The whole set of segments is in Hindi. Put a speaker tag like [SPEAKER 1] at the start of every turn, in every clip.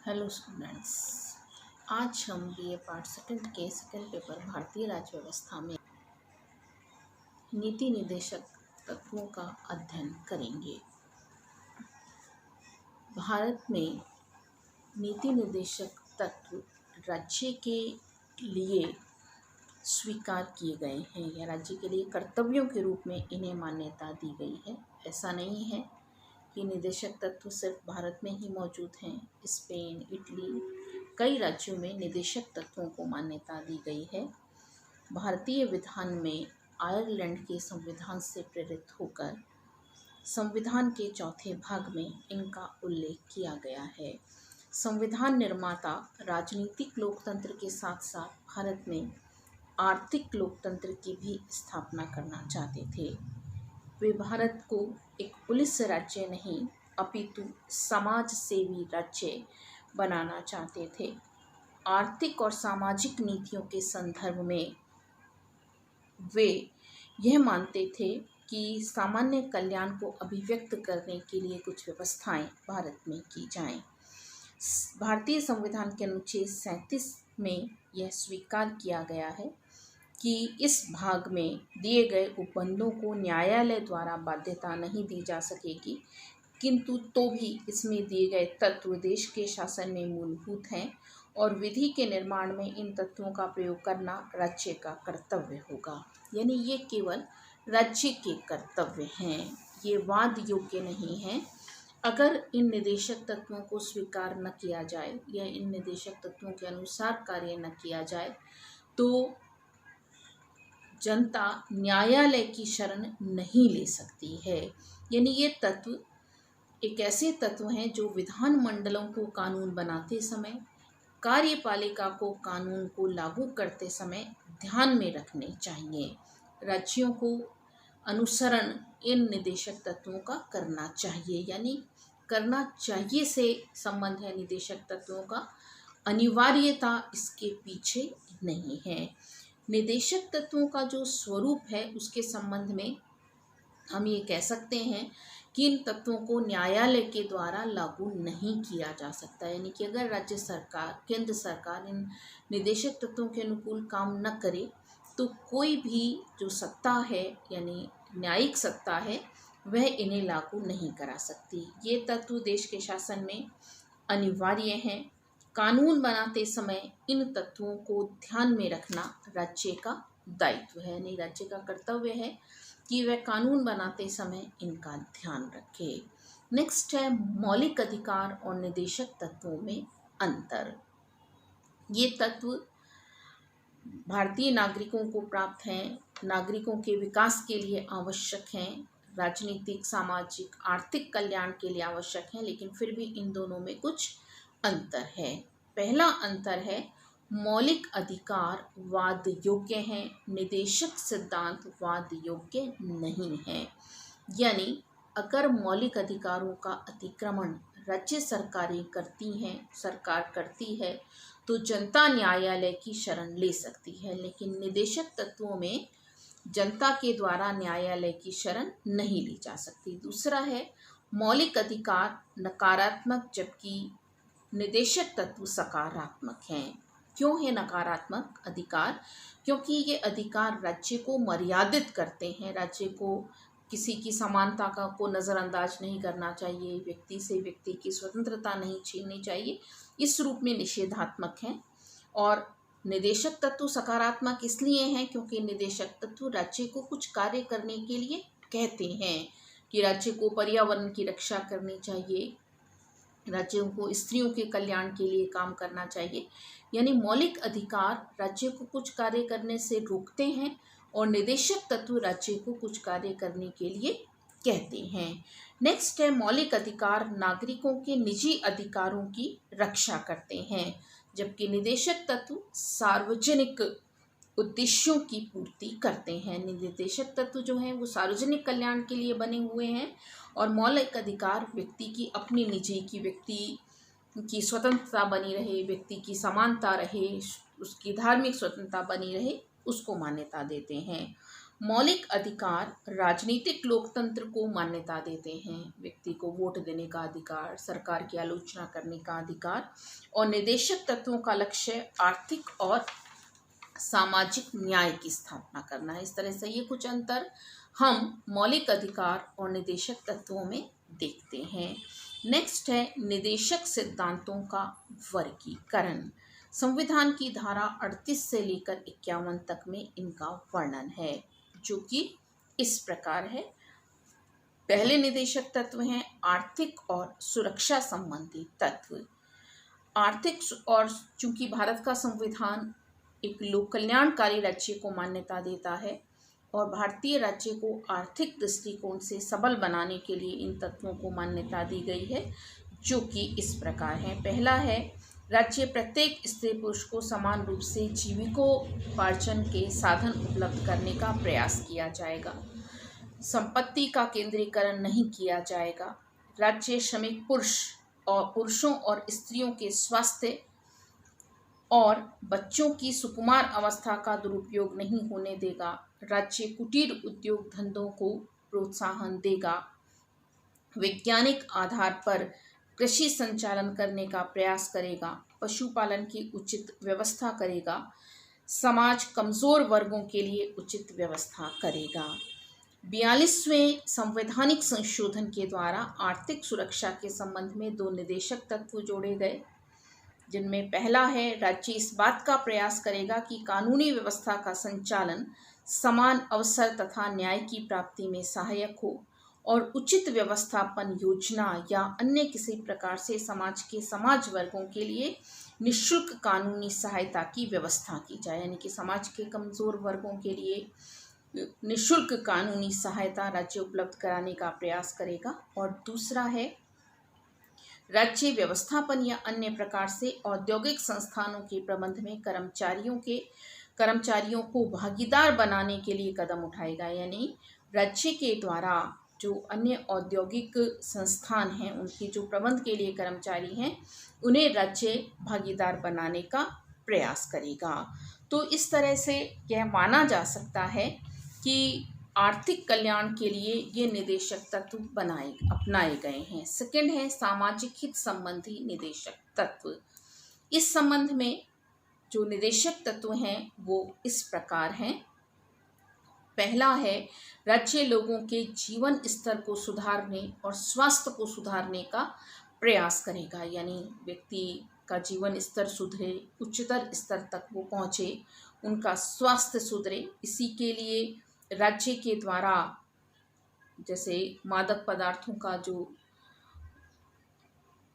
[SPEAKER 1] Hello students. आज हम बीए पार्ट सेकंड के सेकंड पेपर भारतीय राज्य व्यवस्था में नीति निर्देशक तत्वों का अध्ययन करेंगे। भारत में नीति निर्देशक तत्व राज्य के लिए स्वीकार किए गए हैं या राज्य के लिए कर्तव्यों के रूप में इन्हें मान्यता दी गई है। ऐसा नहीं है कि निदेशक तत्व सिर्फ भारत में ही मौजूद हैं। स्पेन, इटली, कई राज्यों में निदेशक तत्वों को मान्यता दी गई है। भारतीय विधान में आयरलैंड के संविधान से प्रेरित होकर संविधान के चौथे भाग में इनका उल्लेख किया गया है। संविधान निर्माता राजनीतिक लोकतंत्र के साथ साथ भारत में आर्थिक लोकतंत्र की भी स्थापना करना चाहते थे। वे भारत को एक पुलिस राज्य नहीं अपितु समाज सेवी राज्य बनाना चाहते थे। आर्थिक और सामाजिक नीतियों के संदर्भ में वे यह मानते थे कि सामान्य कल्याण को अभिव्यक्त करने के लिए कुछ व्यवस्थाएं भारत में की जाएं। भारतीय संविधान के अनुच्छेद 37 में यह स्वीकार किया गया है कि इस भाग में दिए गए उपबंधों को न्यायालय द्वारा बाध्यता नहीं दी जा सकेगी, किंतु तो भी इसमें दिए गए तत्व देश के शासन में मूलभूत हैं और विधि के निर्माण में इन तत्वों का प्रयोग करना राज्य का कर्तव्य होगा। यानी ये केवल राज्य के कर्तव्य हैं, ये वाद योग्य नहीं है। अगर इन निदेशक तत्वों को स्वीकार न किया जाए या इन निदेशक तत्वों के अनुसार कार्य न किया जाए तो जनता न्यायालय की शरण नहीं ले सकती है। यानी ये तत्व एक ऐसे तत्व हैं जो विधान मंडलों को कानून बनाते समय, कार्यपालिका को कानून को लागू करते समय ध्यान में रखने चाहिए। राज्यों को अनुसरण इन निदेशक तत्वों का करना चाहिए। यानी करना चाहिए से संबंध है निदेशक तत्वों का, अनिवार्यता इसके पीछे नहीं है। निदेशक तत्वों का जो स्वरूप है उसके संबंध में हम ये कह सकते हैं कि इन तत्वों को न्यायालय के द्वारा लागू नहीं किया जा सकता। यानी कि अगर राज्य सरकार, केंद्र सरकार इन निदेशक तत्वों के अनुकूल काम न करे तो कोई भी जो सत्ता है यानी न्यायिक सत्ता है वह इन्हें लागू नहीं करा सकती। ये तत्व देश के शासन में अनिवार्य हैं। कानून बनाते समय इन तत्वों को ध्यान में रखना राज्य का दायित्व है। यानी राज्य का कर्तव्य है कि वह कानून बनाते समय इनका ध्यान रखे। नेक्स्ट है मौलिक अधिकार और निदेशक तत्वों में अंतर। ये तत्व भारतीय नागरिकों को प्राप्त हैं, नागरिकों के विकास के लिए आवश्यक हैं, राजनीतिक, सामाजिक, आर्थिक कल्याण के लिए आवश्यक हैं, लेकिन फिर भी इन दोनों में कुछ अंतर है। पहला अंतर है मौलिक अधिकार वाद योग्य हैं, निदेशक सिद्धांत वाद योग्य नहीं है। यानी अगर मौलिक अधिकारों का अतिक्रमण राज्य सरकारें करती हैं, सरकार करती है तो जनता न्यायालय की शरण ले सकती है, लेकिन निदेशक तत्वों में जनता के द्वारा न्यायालय की शरण नहीं ली जा सकती। दूसरा है मौलिक अधिकार नकारात्मक जबकि निदेशक तत्व सकारात्मक हैं। क्यों है नकारात्मक अधिकार? क्योंकि ये अधिकार राज्य को मर्यादित करते हैं। राज्य को किसी की समानता का को नज़रअंदाज नहीं करना चाहिए, व्यक्ति से व्यक्ति की स्वतंत्रता नहीं छीननी चाहिए, इस रूप में निषेधात्मक हैं। और निदेशक तत्व सकारात्मक इसलिए हैं क्योंकि निदेशक तत्व राज्य को कुछ कार्य करने के लिए कहते हैं कि राज्य को पर्यावरण की रक्षा करनी चाहिए, राज्यों को स्त्रियों के कल्याण के लिए काम करना चाहिए। यानी मौलिक अधिकार राज्य को कुछ कार्य करने से रोकते हैं और निदेशक तत्व राज्य को कुछ कार्य करने के लिए कहते हैं। नेक्स्ट है मौलिक अधिकार नागरिकों के निजी अधिकारों की रक्षा करते हैं, जबकि निदेशक तत्व सार्वजनिक उद्देश्यों की पूर्ति करते हैं। निदेशक तत्व जो हैं वो सार्वजनिक कल्याण के लिए बने हुए हैं और मौलिक अधिकार व्यक्ति की अपनी निजी की, व्यक्ति की स्वतंत्रता बनी रहे, व्यक्ति की समानता रहे, उसकी धार्मिक स्वतंत्रता बनी रहे, उसको मान्यता देते हैं। मौलिक अधिकार राजनीतिक लोकतंत्र को मान्यता देते हैं। व्यक्ति को वोट देने का अधिकार, सरकार की आलोचना करने का अधिकार और निर्देशक तत्वों का लक्ष्य आर्थिक और सामाजिक न्याय की स्थापना करना है। इस तरह से ये कुछ अंतर हम मौलिक अधिकार और निदेशक तत्वों में देखते हैं। नेक्स्ट है निदेशक सिद्धांतों का वर्गीकरण। संविधान की धारा 38 से लेकर 51 तक में इनका वर्णन है, जो कि इस प्रकार है। पहले निदेशक तत्व हैं आर्थिक और सुरक्षा संबंधी तत्व। आर्थिक और चूंकि भारत का संविधान एक लोक कल्याणकारी राज्य को मान्यता देता है और भारतीय राज्य को आर्थिक दृष्टिकोण से सबल बनाने के लिए इन तत्वों को मान्यता दी गई है, जो कि इस प्रकार है। पहला है राज्य प्रत्येक स्त्री पुरुष को समान रूप से जीविकोपार्जन के साधन उपलब्ध करने का प्रयास किया जाएगा। संपत्ति का केंद्रीकरण नहीं किया जाएगा। राज्य श्रमिक पुरुषों और स्त्रियों के स्वास्थ्य और बच्चों की सुकुमार अवस्था का दुरुपयोग नहीं होने देगा। राज्य कुटीर उद्योग धंधों को प्रोत्साहन देगा। वैज्ञानिक आधार पर कृषि संचालन करने का प्रयास करेगा। पशुपालन की उचित व्यवस्था करेगा। समाज कमजोर वर्गों के लिए उचित व्यवस्था करेगा। 42वें संवैधानिक संशोधन के द्वारा आर्थिक सुरक्षा के संबंध में 2 निदेशक तत्व जोड़े गए, जिनमें पहला है राज्य इस बात का प्रयास करेगा कि कानूनी व्यवस्था का संचालन समान अवसर तथा न्याय की प्राप्ति में सहायक हो और उचित व्यवस्थापन योजना या अन्य किसी प्रकार से समाज के समाज वर्गों के लिए निःशुल्क कानूनी सहायता की व्यवस्था की जाए। यानी कि समाज के कमजोर वर्गों के लिए निःशुल्क कानूनी सहायता राज्य उपलब्ध कराने का प्रयास करेगा। और दूसरा है राज्य व्यवस्थापन या अन्य प्रकार से औद्योगिक संस्थानों के प्रबंध में कर्मचारियों को भागीदार बनाने के लिए कदम उठाएगा। यानी राज्य के द्वारा जो अन्य औद्योगिक संस्थान हैं, उनके जो प्रबंध के लिए कर्मचारी हैं, उन्हें राज्य भागीदार बनाने का प्रयास करेगा। तो इस तरह से यह माना जा सकता है कि आर्थिक कल्याण के लिए ये निदेशक तत्व अपनाए गए हैं। सेकंड है सामाजिक हित संबंधी निदेशक तत्व। इस संबंध में जो निदेशक तत्व हैं वो इस प्रकार हैं। पहला है राज्य लोगों के जीवन स्तर को सुधारने और स्वास्थ्य को सुधारने का प्रयास करेगा। यानी व्यक्ति का जीवन स्तर सुधरे, उच्चतर स्तर तक वो पहुँचे, उनका स्वास्थ्य सुधरे। इसी के लिए राज्य के द्वारा जैसे मादक पदार्थों का जो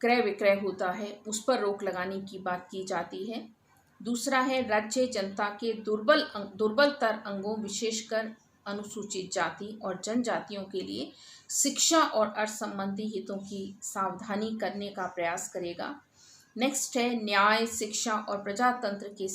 [SPEAKER 1] क्रय विक्रय होता है उस पर रोक लगाने की बात की जाती है। दूसरा है राज्य जनता के दुर्बलतर अंगों विशेषकर अनुसूचित जाति और जनजातियों के लिए शिक्षा और अर्थ संबंधी हितों की सावधानी करने का प्रयास करेगा। नेक्स्ट है न्याय, शिक्षा और प्रजातंत्र के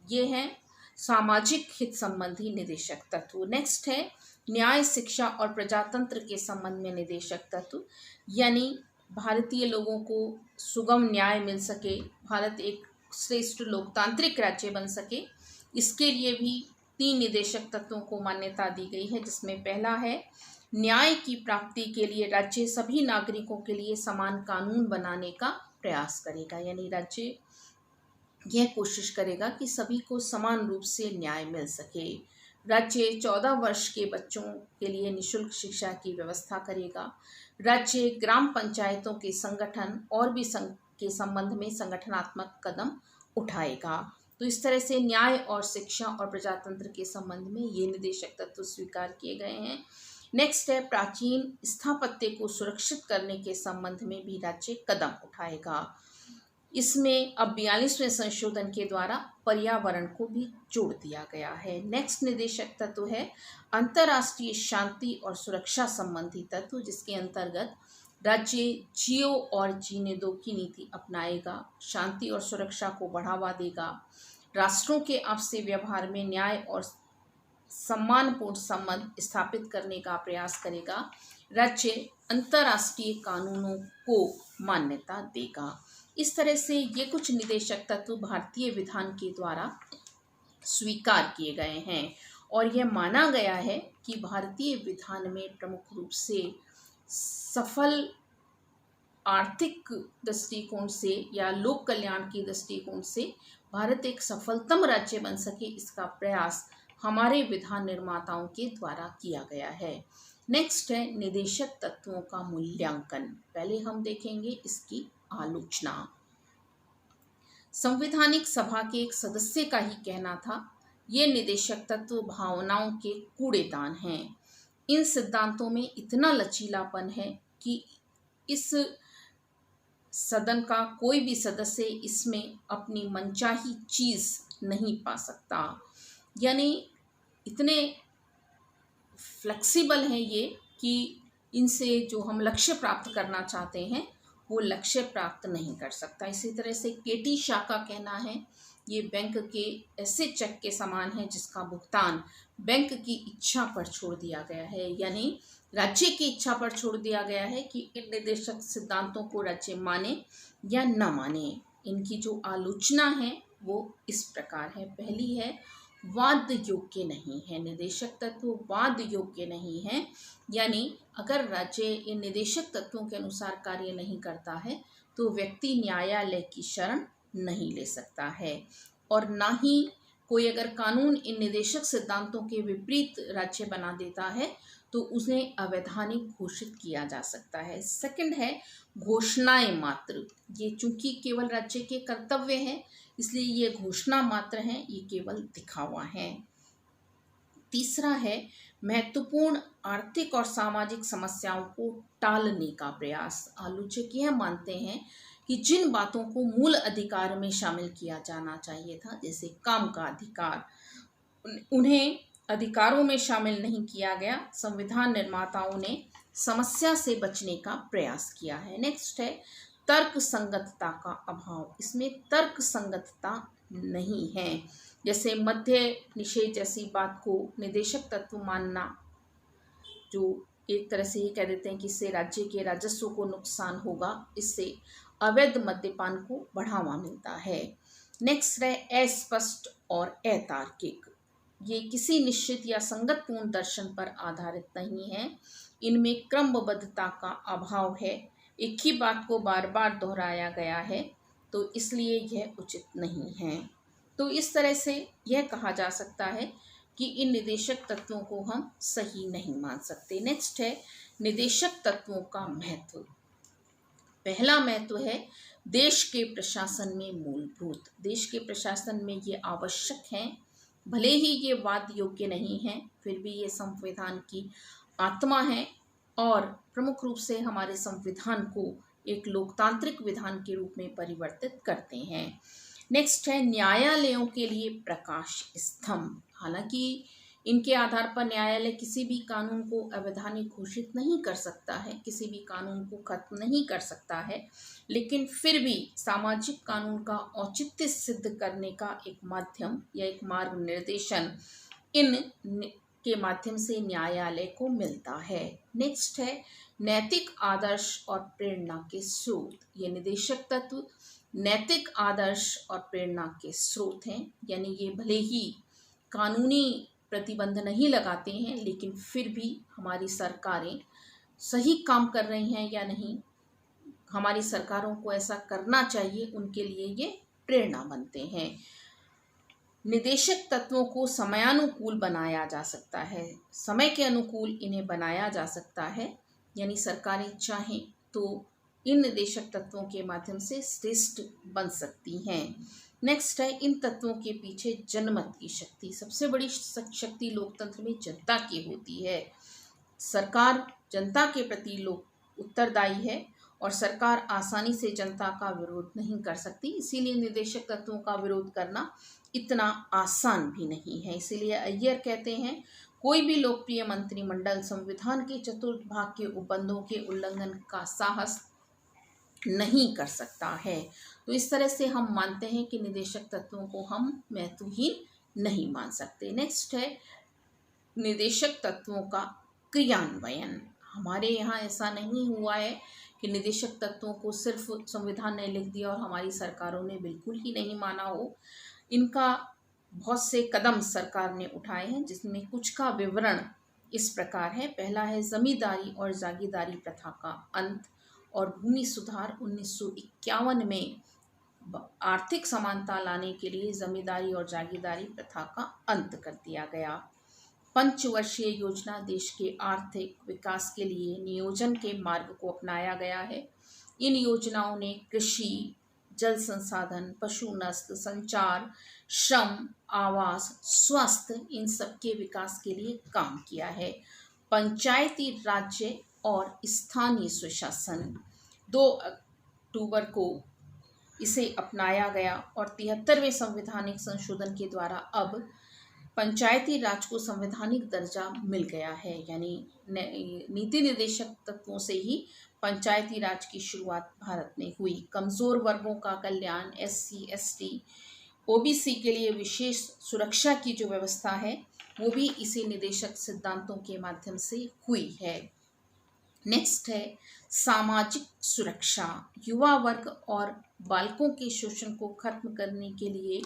[SPEAKER 1] ये हैं सामाजिक हित संबंधी निदेशक तत्व। नेक्स्ट है न्याय, शिक्षा और प्रजातंत्र के संबंध में निदेशक तत्व, यानी भारतीय लोगों को सुगम न्याय मिल सके, भारत एक श्रेष्ठ लोकतांत्रिक राज्य बन सके, इसके लिए भी 3 निदेशक तत्वों को मान्यता दी गई है। जिसमें पहला है न्याय की प्राप्ति के लिए राज्य सभी नागरिकों के लिए समान कानून बनाने का प्रयास करेगा। यानी राज्य यह कोशिश करेगा कि सभी को समान रूप से न्याय मिल सके। राज्य 14 वर्ष के बच्चों के लिए निःशुल्क शिक्षा की व्यवस्था करेगा। राज्य ग्राम पंचायतों के संगठन और भी के संबंध में संगठनात्मक कदम उठाएगा। तो इस तरह से न्याय और शिक्षा और प्रजातंत्र के संबंध में ये निदेशक तत्व स्वीकार किए गए हैं। नेक्स्ट है प्राचीन स्थापत्य को सुरक्षित करने के संबंध में भी राज्य कदम उठाएगा। इसमें अब 42वें संशोधन के द्वारा पर्यावरण को भी जोड़ दिया गया है। नेक्स्ट निदेशक तत्व है अंतर्राष्ट्रीय शांति और सुरक्षा संबंधी तत्व, जिसके अंतर्गत राज्य जियो और जीने दो की नीति अपनाएगा, शांति और सुरक्षा को बढ़ावा देगा, राष्ट्रों के आपसी व्यवहार में न्याय और सम्मानपूर्ण संबंध स्थापित करने का प्रयास करेगा, राज्य अंतर्राष्ट्रीय कानूनों को मान्यता देगा। इस तरह से ये कुछ निदेशक तत्व भारतीय विधान के द्वारा स्वीकार किए गए हैं। और यह माना गया है कि भारतीय विधान में प्रमुख रूप से सफल आर्थिक दृष्टिकोण से या लोक कल्याण की दृष्टिकोण से भारत एक सफलतम राज्य बन सके, इसका प्रयास हमारे विधान निर्माताओं के द्वारा किया गया है। नेक्स्ट है निदेशक तत्वों का मूल्यांकन। पहले हम देखेंगे इसकी आलोचना। संवैधानिक सभा के एक सदस्य का ही कहना था, ये निदेशक तत्व भावनाओं के कूड़ेदान हैं। इन सिद्धांतों में इतना लचीलापन है कि इस सदन का कोई भी सदस्य इसमें अपनी मनचाही चीज नहीं पा सकता। यानी इतने फ्लेक्सिबल हैं ये कि इनसे जो हम लक्ष्य प्राप्त करना चाहते हैं वो लक्ष्य प्राप्त नहीं कर सकता। इसी तरह से केटी शाह का कहना है, ये बैंक के ऐसे चेक के समान है जिसका भुगतान बैंक की इच्छा पर छोड़ दिया गया है। यानी राज्य की इच्छा पर छोड़ दिया गया है कि इन निर्देशक सिद्धांतों को राज्य माने या न माने। इनकी जो आलोचना है वो इस प्रकार है। पहली है, वाद योग्य नहीं है। निदेशक तत्व वाद योग्य नहीं है, यानी अगर राज्य इन निदेशक तत्वों के अनुसार कार्य नहीं करता है तो व्यक्ति न्यायालय की शरण नहीं ले सकता है, और ना ही कोई अगर कानून इन निदेशक सिद्धांतों के विपरीत राज्य बना देता है तो उन्हें अवैधानिक घोषित किया जा सकता है। सेकंड है घोषणाएं मात्र। ये चूंकि केवल राज्य के कर्तव्य हैं इसलिए ये घोषणा मात्र हैं, ये केवल दिखावा है। तीसरा है महत्वपूर्ण आर्थिक और सामाजिक समस्याओं को टालने का प्रयास। आलोचक यह मानते हैं कि जिन बातों को मूल अधिकार में शामिल किया जाना चाहिए था, जैसे काम का अधिकार, उन्हें अधिकारों में शामिल नहीं किया गया। संविधान निर्माताओं ने समस्या से बचने का प्रयास किया है। नेक्स्ट है तर्क संगतता का अभाव। इसमें तर्क संगतता नहीं है। जैसे मध्य निषेध जैसी बात को निदेशक तत्व मानना, जो एक तरह से ये कह देते हैं कि इससे राज्य के राजस्व को नुकसान होगा, इससे अवैध मद्यपान को बढ़ावा मिलता है। नेक्स्ट है अस्पष्ट और अतार्किक। ये किसी निश्चित या संगतपूर्ण दर्शन पर आधारित नहीं है। इनमें क्रमबद्धता का अभाव है, एक ही बात को बार बार दोहराया गया है, तो इसलिए यह उचित नहीं है। तो इस तरह से यह कहा जा सकता है कि इन निदेशक तत्वों को हम सही नहीं मान सकते। नेक्स्ट है निदेशक तत्वों का महत्व। पहला महत्व है देश के प्रशासन में मूलभूत। देश के प्रशासन में ये आवश्यक हैं। भले ही ये वाद योग्य नहीं है, फिर भी ये संविधान की आत्मा है और प्रमुख रूप से हमारे संविधान को एक लोकतांत्रिक विधान के रूप में परिवर्तित करते हैं। नेक्स्ट है न्यायालयों के लिए प्रकाश स्तंभ। हालांकि इनके आधार पर न्यायालय किसी भी कानून को अवैधानिक घोषित नहीं कर सकता है, किसी भी कानून को खत्म नहीं कर सकता है, लेकिन फिर भी सामाजिक कानून का औचित्य सिद्ध करने का एक माध्यम या एक मार्ग निर्देशन इन के माध्यम से न्यायालय को मिलता है। नेक्स्ट है नैतिक आदर्श और प्रेरणा के स्रोत। ये निदेशक तत्व नैतिक आदर्श और प्रेरणा के स्रोत हैं, यानी ये भले ही कानूनी प्रतिबंध नहीं लगाते हैं, लेकिन फिर भी हमारी सरकारें सही काम कर रही हैं या नहीं, हमारी सरकारों को ऐसा करना चाहिए, उनके लिए ये प्रेरणा बनते हैं। निदेशक तत्वों को समयानुकूल बनाया जा सकता है, समय के अनुकूल इन्हें बनाया जा सकता है, यानी सरकारें चाहें तो इन निदेशक तत्वों के माध्यम से श्रेष्ठ बन सकती हैं। नेक्स्ट है इन तत्वों के पीछे जनमत की शक्ति। सबसे बड़ी शक्ति लोकतंत्र में जनता की होती है। सरकार जनता के प्रति लोक उत्तरदायी है और सरकार आसानी से जनता का विरोध नहीं कर सकती, इसीलिए निदेशक तत्वों का विरोध करना इतना आसान भी नहीं है। इसीलिए अय्यर कहते हैं कोई भी लोकप्रिय मंत्रिमंडल संविधान के चतुर्थ भाग के उपबंधों के उल्लंघन का साहस नहीं कर सकता है। तो इस तरह से हम मानते हैं कि निदेशक तत्वों को हम महत्वहीन नहीं मान सकते। नेक्स्ट है निदेशक तत्वों का क्रियान्वयन। हमारे यहाँ ऐसा नहीं हुआ है कि निदेशक तत्वों को सिर्फ संविधान ने लिख दिया और हमारी सरकारों ने बिल्कुल ही नहीं माना हो। इनका बहुत से कदम सरकार ने उठाए हैं, जिसमें कुछ का विवरण इस प्रकार है। पहला है जमींदारी और जागीरदारी प्रथा का अंत और भूमि सुधार। 1951 में आर्थिक समानता लाने के लिए जमींदारी और जागीरदारी प्रथा का अंत कर दिया गया। पंचवर्षीय योजना देश के आर्थिक विकास के लिए नियोजन के मार्ग को अपनाया गया है। इन योजनाओं ने कृषि, जल संसाधन, पशु नस्ल, संचार, श्रम, आवास, स्वास्थ्य, इन सब के विकास के लिए काम किया है। पंचायती राज्य और स्थानीय स्वशासन 2 अक्टूबर को इसे अपनाया गया और 73वें संवैधानिक संशोधन के द्वारा अब पंचायती राज को संवैधानिक दर्जा मिल गया है। यानी नीति निर्देशक तत्वों से ही पंचायती राज की शुरुआत भारत में हुई। कमजोर वर्गों का कल्याण, SC, ST, OBC के लिए विशेष सुरक्षा की जो व्यवस्था है वो भी इसी निदेशक सिद्धांतों के माध्यम से हुई है। नेक्स्ट है सामाजिक सुरक्षा। युवा वर्ग और बालकों के शोषण को खत्म करने के लिए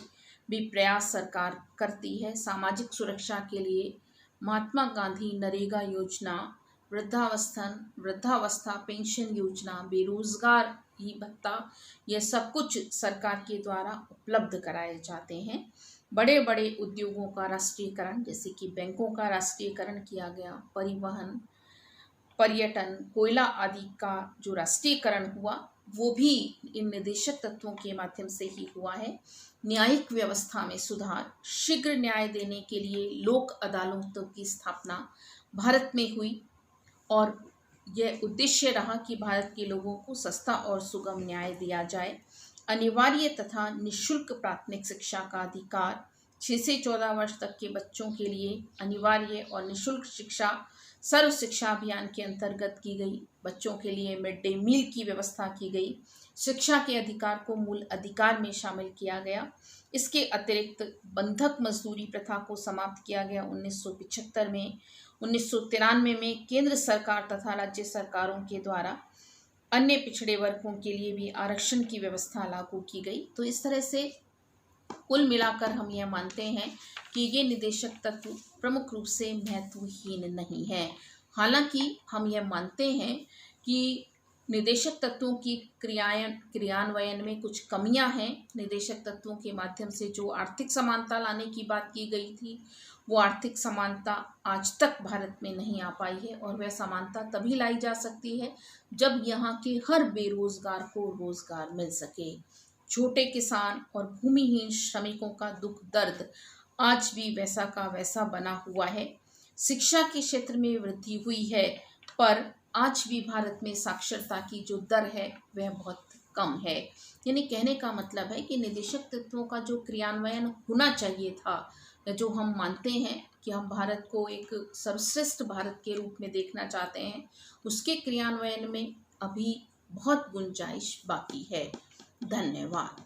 [SPEAKER 1] भी प्रयास सरकार करती है। सामाजिक सुरक्षा के लिए महात्मा गांधी नरेगा योजना, वृद्धावस्था पेंशन योजना, बेरोजगार ही भत्ता, यह सब कुछ सरकार के द्वारा उपलब्ध कराए जाते हैं। बड़े बड़े उद्योगों का राष्ट्रीयकरण, जैसे कि बैंकों का राष्ट्रीयकरण किया गया, परिवहन, पर्यटन, कोयला आदि का जो राष्ट्रीयकरण हुआ वो भी इन निदेशक तत्वों के माध्यम से ही हुआ है। न्यायिक व्यवस्था में सुधार, शीघ्र न्याय देने के लिए लोक अदालतों की स्थापना भारत में हुई और यह उद्देश्य रहा कि भारत के लोगों को सस्ता और सुगम न्याय दिया जाए। अनिवार्य तथा निःशुल्क प्राथमिक शिक्षा का अधिकार, 6 से 14 वर्ष तक के बच्चों के लिए अनिवार्य और निःशुल्क शिक्षा सर्व शिक्षा अभियान के अंतर्गत की गई। बच्चों के लिए मिड डे मील की व्यवस्था की गई। शिक्षा के अधिकार को मूल अधिकार में शामिल किया गया। इसके अतिरिक्त बंधक मजदूरी प्रथा को समाप्त किया गया 1975 में। 1993 में केंद्र सरकार तथा राज्य सरकारों के द्वारा अन्य पिछड़े वर्गों के लिए भी आरक्षण की व्यवस्था लागू की गई। तो इस तरह से कुल मिलाकर हम यह मानते हैं कि ये निदेशक तत्व प्रमुख रूप से महत्वहीन नहीं है। हालांकि हम यह मानते हैं कि निदेशक तत्वों की क्रियान्वयन में कुछ कमियां हैं। निदेशक तत्वों के माध्यम से जो आर्थिक समानता लाने की बात की गई थी वो आर्थिक समानता आज तक भारत में नहीं आ पाई है और वह समानता तभी लाई जा सकती है जब यहाँ के हर बेरोजगार को रोजगार मिल सके। छोटे किसान और भूमिहीन श्रमिकों का दुख दर्द आज भी वैसा का वैसा बना हुआ है। शिक्षा के क्षेत्र में वृद्धि हुई है पर आज भी भारत में साक्षरता की जो दर है वह बहुत कम है। यानी कहने का मतलब है कि निदेशक तत्वों का जो क्रियान्वयन होना चाहिए था, जो हम मानते हैं कि हम भारत को एक सर्वश्रेष्ठ भारत के रूप में देखना चाहते हैं, उसके क्रियान्वयन में अभी बहुत गुंजाइश बाकी है। धन्यवाद।